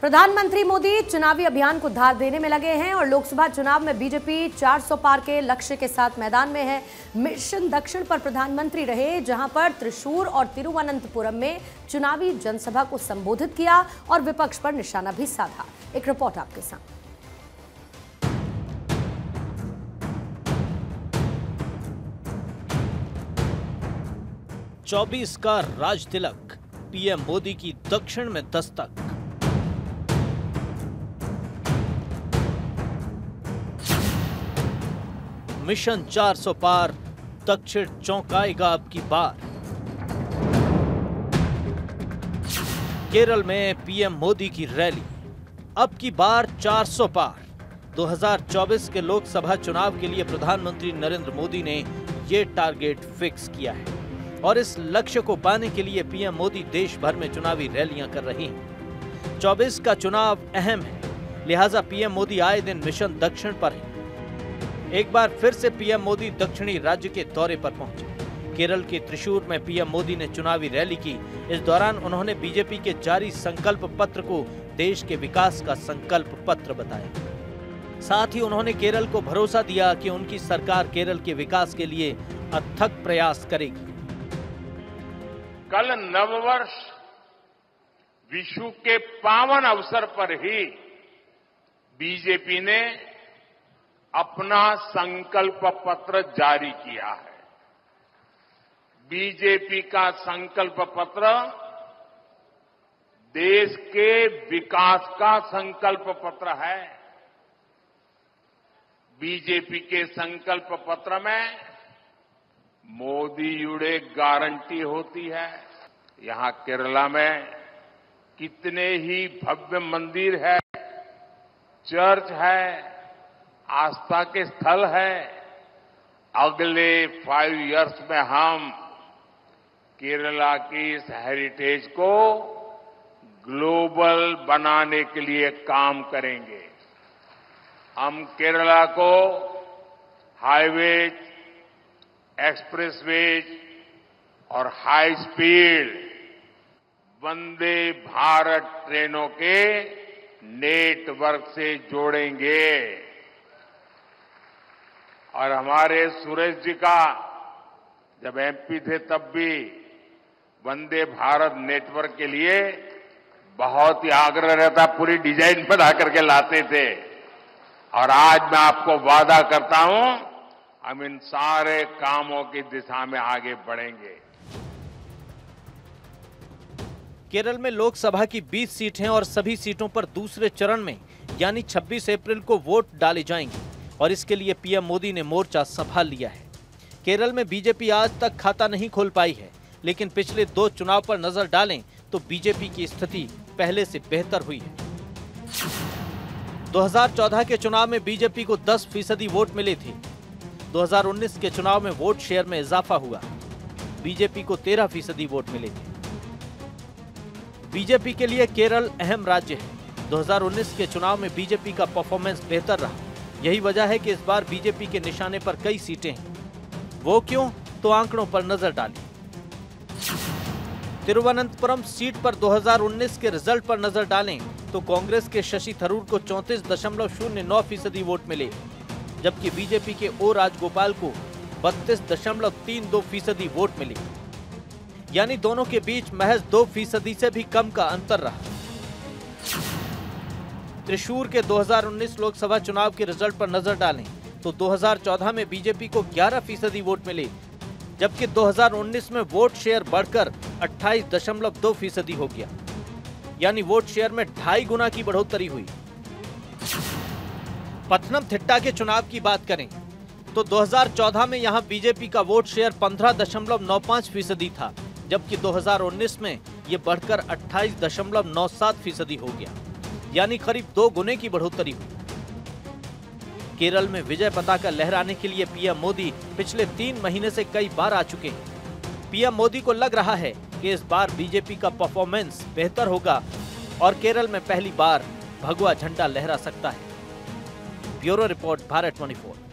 प्रधानमंत्री मोदी चुनावी अभियान को धार देने में लगे हैं और लोकसभा चुनाव में बीजेपी 400 पार के लक्ष्य के साथ मैदान में है। मिशन दक्षिण पर प्रधानमंत्री रहे, जहां पर त्रिशूर और तिरुवनंतपुरम में चुनावी जनसभा को संबोधित किया और विपक्ष पर निशाना भी साधा। एक रिपोर्ट आपके साथ। चौबीस का राज तिलक, पीएम मोदी की दक्षिण में दस्तक। मिशन 400 पार, दक्षिण चौंकाएगा अब की बार। केरल में पीएम मोदी की रैली, अब की बार 400 पार। 2024 के लोकसभा चुनाव के लिए प्रधानमंत्री नरेंद्र मोदी ने ये टारगेट फिक्स किया है और इस लक्ष्य को पाने के लिए पीएम मोदी देश भर में चुनावी रैलियां कर रही हैं। 24 का चुनाव अहम है, लिहाजा पीएम मोदी आए दिन मिशन दक्षिण पर है। एक बार फिर से पीएम मोदी दक्षिणी राज्य के दौरे पर पहुंचे। केरल के त्रिशूर में पीएम मोदी ने चुनावी रैली की। इस दौरान उन्होंने बीजेपी के जारी संकल्प पत्र को देश के विकास का संकल्प पत्र बताया। साथ ही उन्होंने केरल को भरोसा दिया कि उनकी सरकार केरल के विकास के लिए अथक प्रयास करेगी। कल नववर्ष विशु के पावन अवसर पर ही बीजेपी ने अपना संकल्प पत्र जारी किया है। बीजेपी का संकल्प पत्र देश के विकास का संकल्प पत्र है। बीजेपी के संकल्प पत्र में मोदी युड़े गारंटी होती है। यहां केरला में कितने ही भव्य मंदिर है, चर्च है, आस्था के स्थल है। अगले 5 इयर्स में हम केरला की इस हेरिटेज को ग्लोबल बनाने के लिए काम करेंगे। हम केरला को हाईवेज, एक्सप्रेसवेज और हाई स्पीड वंदे भारत ट्रेनों के नेटवर्क से जोड़ेंगे। और हमारे सुरेश जी का जब एमपी थे तब भी वंदे भारत नेटवर्क के लिए बहुत ही आग्रह रहता, पूरी डिजाइन बना करके लाते थे। और आज मैं आपको वादा करता हूं, हम इन सारे कामों की दिशा में आगे बढ़ेंगे। केरल में लोकसभा की 20 सीटें और सभी सीटों पर दूसरे चरण में यानी 26 अप्रैल को वोट डाले जाएंगे और इसके लिए पीएम मोदी ने मोर्चा संभाल लिया है। केरल में बीजेपी आज तक खाता नहीं खोल पाई है, लेकिन पिछले 2 चुनाव पर नजर डालें तो बीजेपी की स्थिति पहले से बेहतर हुई है। 2014 के चुनाव में बीजेपी को 10% वोट मिले थे। 2019 के चुनाव में वोट शेयर में इजाफा हुआ, बीजेपी को 13% वोट मिले थे। बीजेपी के लिए केरल अहम राज्य है। 2019 के चुनाव में बीजेपी का परफॉर्मेंस बेहतर रहा, यही वजह है कि इस बार बीजेपी के निशाने पर कई सीटें हैं। वो क्यों, तो आंकड़ों पर नजर डालिए। तिरुवनंतपुरम सीट पर 2019 के रिजल्ट पर नजर डालें तो कांग्रेस के शशि थरूर को 34.09% वोट मिले, जबकि बीजेपी के ओ राजगोपाल को 32.32% वोट मिले, यानी दोनों के बीच महज 2% से भी कम का अंतर रहा। त्रिशूर के 2019 लोकसभा चुनाव के रिजल्ट पर नजर डालें तो 2014 में बीजेपी को 11% वोट मिले, जबकि 2019 में वोट शेयर बढ़कर 28.2% हो गया, यानी वोट शेयर में 2.5 गुना की बढ़ोतरी हुई। पथनमथिट्टा के चुनाव की बात करें तो 2014 में यहां बीजेपी का वोट शेयर 15.95% था, जबकि 2019 में यह बढ़कर 28.97% हो गया, यानी करीब 2 गुने की बढ़ोतरी हुई। केरल में विजय पताका लहराने के लिए पीएम मोदी पिछले 3 महीने से कई बार आ चुके हैं। पीएम मोदी को लग रहा है कि इस बार बीजेपी का परफॉर्मेंस बेहतर होगा और केरल में पहली बार भगवा झंडा लहरा सकता है। Bureau report, Bharat 24।